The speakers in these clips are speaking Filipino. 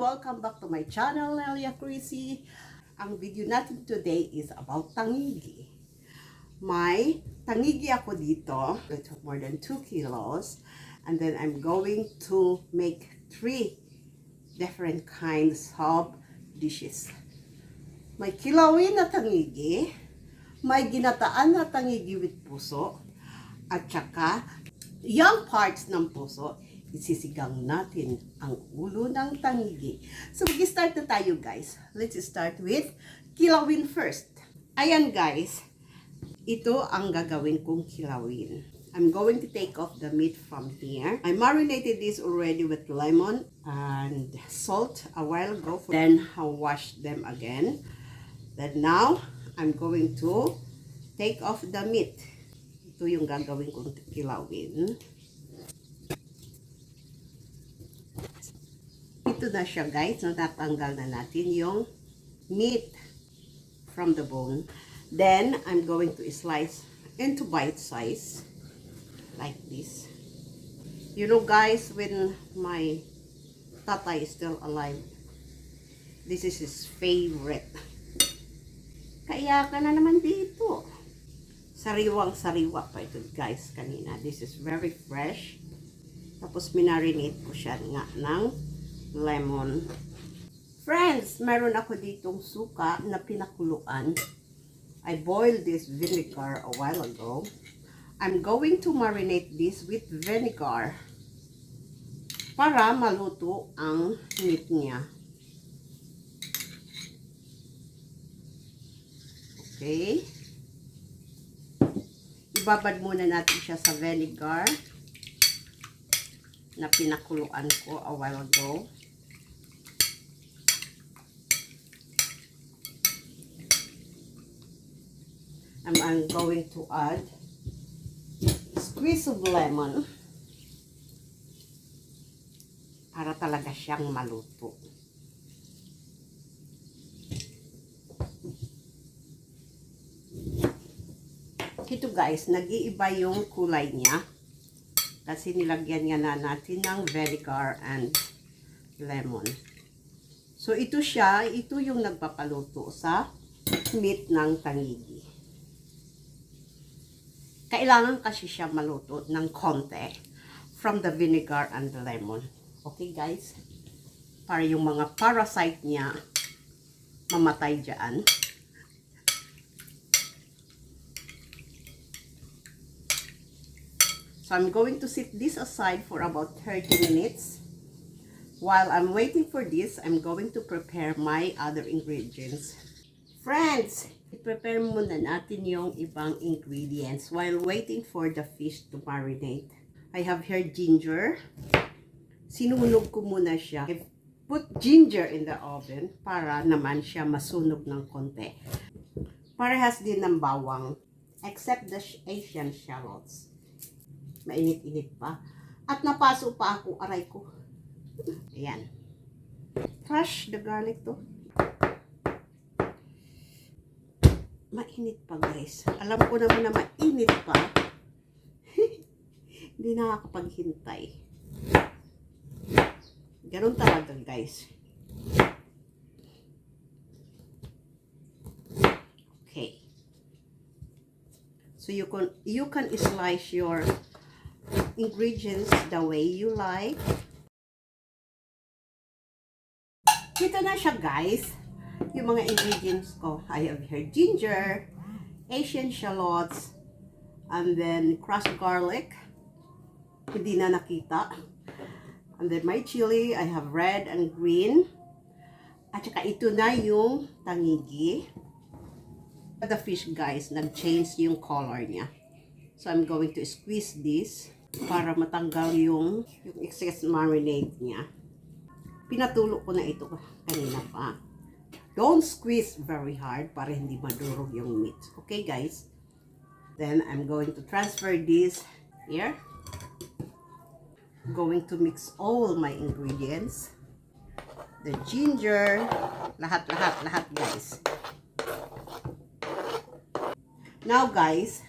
welcome back to my channel, Nelia Chrissy. Ang video natin today is about tanigue. May tanigue ako dito, it's more than 2 kilos. And then I'm going to make 3 different kinds of dishes. May kilawin na tanigue, may ginataan na tanigue with puso, at saka yung parts ng puso, isisigang natin ang ulo ng tanigue. So mag-start na tayo guys. Let's start with kilawin first. Ayan guys, ito ang gagawin kong kilawin. I'm going to take off the meat from here. I marinated this already with lemon and salt a while ago. Then I washed them again. Then now, I'm going to take off the meat. Ito yung gagawin kong kilawin. Ito na siya guys, natatanggal na natin yung meat from the bone. Then, I'm going to slice into bite size. Like this. You know guys, when my tatay is still alive, this is his favorite. Kaya ka na naman dito. Sariwang-sariwa pa ito guys kanina. This is very fresh. Tapos minarinate ko siya nga ng lemon. Friends, meron ako ditong suka na pinakuluan. I boiled this vinegar a while ago. I'm going to marinate this with vinegar para maluto ang meat niya. Okay. Ibabad muna natin siya sa vinegar na pinakuluan ko a while ago. I'm going to add squeeze of lemon para talaga siyang maluto. Ito guys, nag-iiba yung kulay niya kasi nilagyan nga na natin ng vinegar and lemon. So ito siya, ito yung nagpapaluto sa meat ng tanigue. Kailangan kasi siya maluto ng konti from the vinegar and the lemon. Okay guys? Para yung mga parasite niya mamatay dyan. So I'm going to set this aside for about 30 minutes. While I'm waiting for this, I'm going to prepare my other ingredients. Friends, i-prepare muna natin yung ibang ingredients while waiting for the fish to marinate. I have here ginger. Sinunog ko muna siya. I put ginger in the oven para naman siya masunog ng konti. Parehas din ng bawang, except the Asian shallots. Mainit-init pa. At napaso pa ako, aray ko. Ayan. Crush the garlic to. Mainit pa guys. Alam ko naman na mainit pa. Hindi nakakapaghintay. Ganun talaga guys. Okay. So you can slice your ingredients the way you like. Ito na siya guys. Yung mga ingredients ko, I have here ginger, Asian shallots, and then crushed garlic. Hindi na nakita. And then my chili, I have red and green. At saka ito na yung tanigue. The fish guys, nag-change yung color niya. So I'm going to squeeze this para matanggal yung excess marinade niya. Pinatulo ko na ito kanina pa. Don't squeeze very hard para hindi madurog yung meat. Okay guys? Then I'm going to transfer this here. I'm going to mix all my ingredients. The ginger. Lahat guys. Now guys,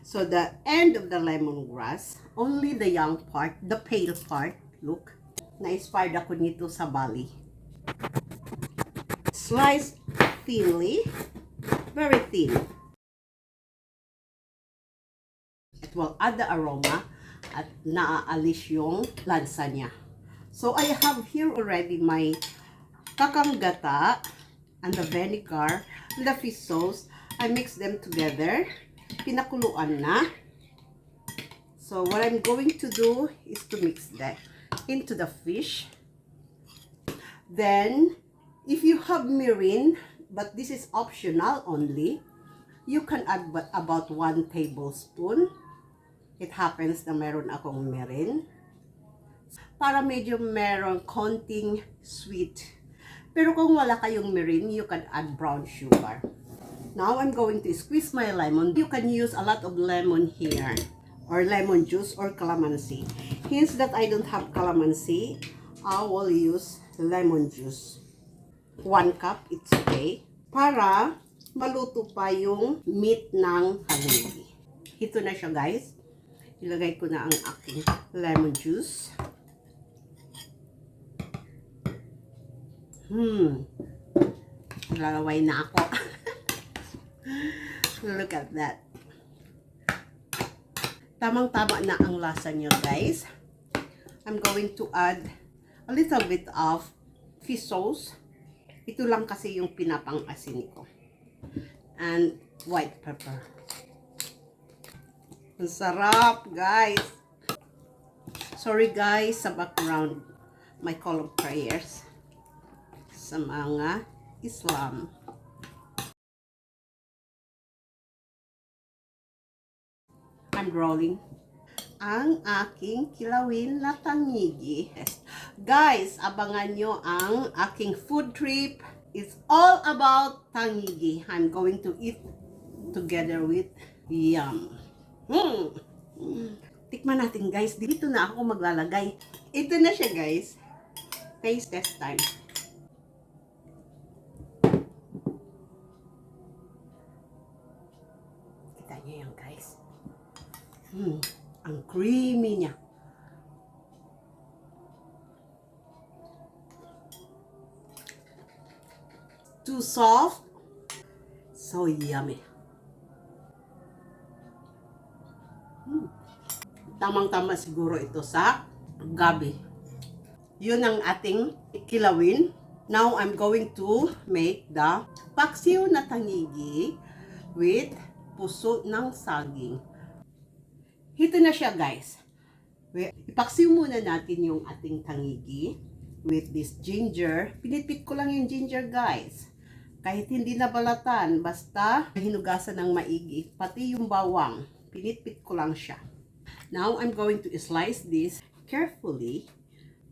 so the end of the lemongrass, only the young part, the pale part, look. Na-inspired ako nito sa Bali. Slice thinly, very thin. It will add the aroma at naaalis yung lansa niya. So I have here already my kakanggata and the vinegar and the fish sauce. I mix them together. Pinakuluan na. So what I'm going to do is to mix that into the fish. Then, if you have mirin, but this is optional only, you can add about 1 tablespoon. It happens na meron akong mirin. Para medyo meron konting sweet. Pero kung wala kayong mirin, you can add brown sugar. Now, I'm going to squeeze my lemon. You can use a lot of lemon here, or lemon juice or calamansi. Hence that I don't have calamansi, I will use lemon juice. 1 cup, it's okay. Para maluto pa yung meat ng tanigue. Ito na siya, guys. Ilagay ko na ang aking lemon juice. Lalaway na ako. Look at that. Tamang-tama na ang lasa niyo, guys. I'm going to add a little bit of fish sauce. Ito lang kasi yung pinapang-asin ko. And white pepper. Ang sarap, guys. Sorry, guys, sa background. My call of prayers sa mga Islam. I'm rolling ang aking kilawin na tanigue. Guys, abangan nyo ang aking food trip. It's all about tanigue. I'm going to eat together with yum. Tikman natin, guys. Dito na ako maglalagay. Ito na siya, guys. Taste test time. Kita nyo yan, guys. Ang creamy niya. Too soft. So yummy. Tamang-tama siguro ito sa gabi. Yun ang ating kilawin. Now, I'm going to make the paksiw na tanigue with puso ng saging. Ito na siya, guys. Ipaksiw muna natin yung ating tanigue with this ginger. Pinipit ko lang yung ginger, guys. Kahit hindi nabalatan, basta hinugasan ng maigi. Pati yung bawang, pinipit ko lang siya. Now, I'm going to slice this carefully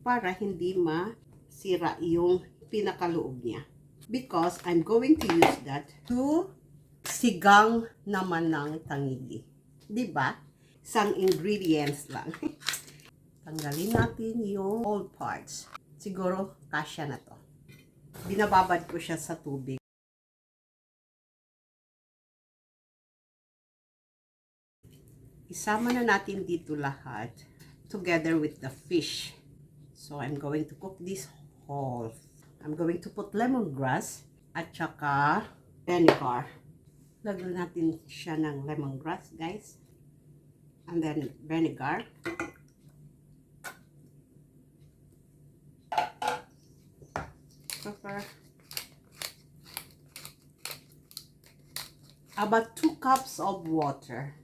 para hindi masira yung pinakaloob niya. Because I'm going to use that to sigang naman ng tanigue. Diba? Isang ingredients lang. Tanggalin natin yung old parts. Siguro, kasya na to. Binababad ko siya sa tubig. Isama na natin dito lahat together with the fish. So, I'm going to cook this whole. I'm going to put lemongrass at saka vinegar. Lagyan natin siya ng lemongrass, guys. And then vinegar. Pepper. About 2 cups of water.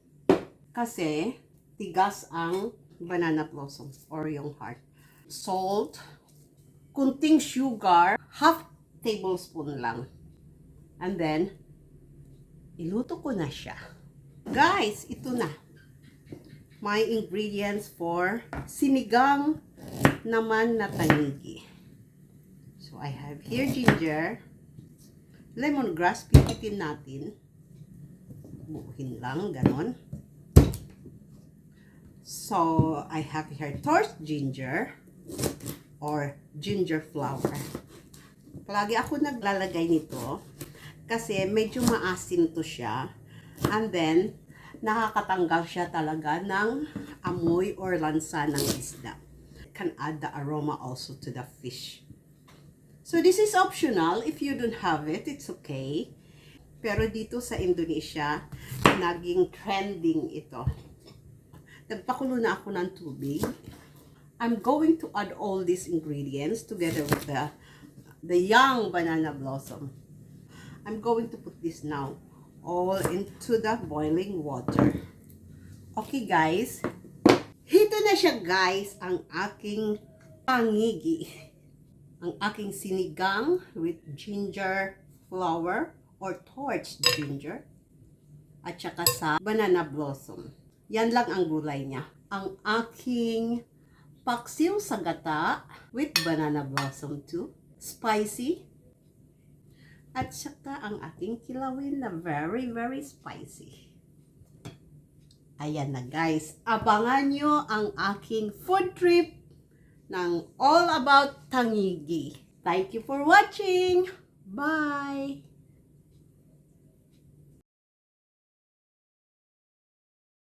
Kasi tigas ang banana blossom or yung heart. Salt. Kunting sugar. Half tablespoon lang. And then, iluto ko na siya. Guys, ito na. My ingredients for sinigang naman na tanigue. So, I have here ginger, lemongrass, pipitin natin. Buuhin lang, ganon. So, I have here torched ginger or ginger flower. Palagi ako naglalagay nito kasi medyo maasim to siya. And then, nakakatanggal siya talaga ng amoy or lansa ng isda. Can add the aroma also to the fish. So this is optional. If you don't have it, it's okay. Pero dito sa Indonesia, naging trending ito. Nagpakulo na ako ng tubig. I'm going to add all these ingredients together with the young banana blossom. I'm going to put this now all into the boiling water. Okay guys, hito na siya guys ang aking tanigue. Ang aking sinigang with ginger flower or torched ginger at saka sa banana blossom. Yan lang ang gulay niya. Ang aking paksiw sa gata with banana blossom too. Spicy. At saka ang aking kilawin na very, very spicy. Ayan na guys. Abangan nyo ang aking food trip ng All About Tanigue. Thank you for watching. Bye!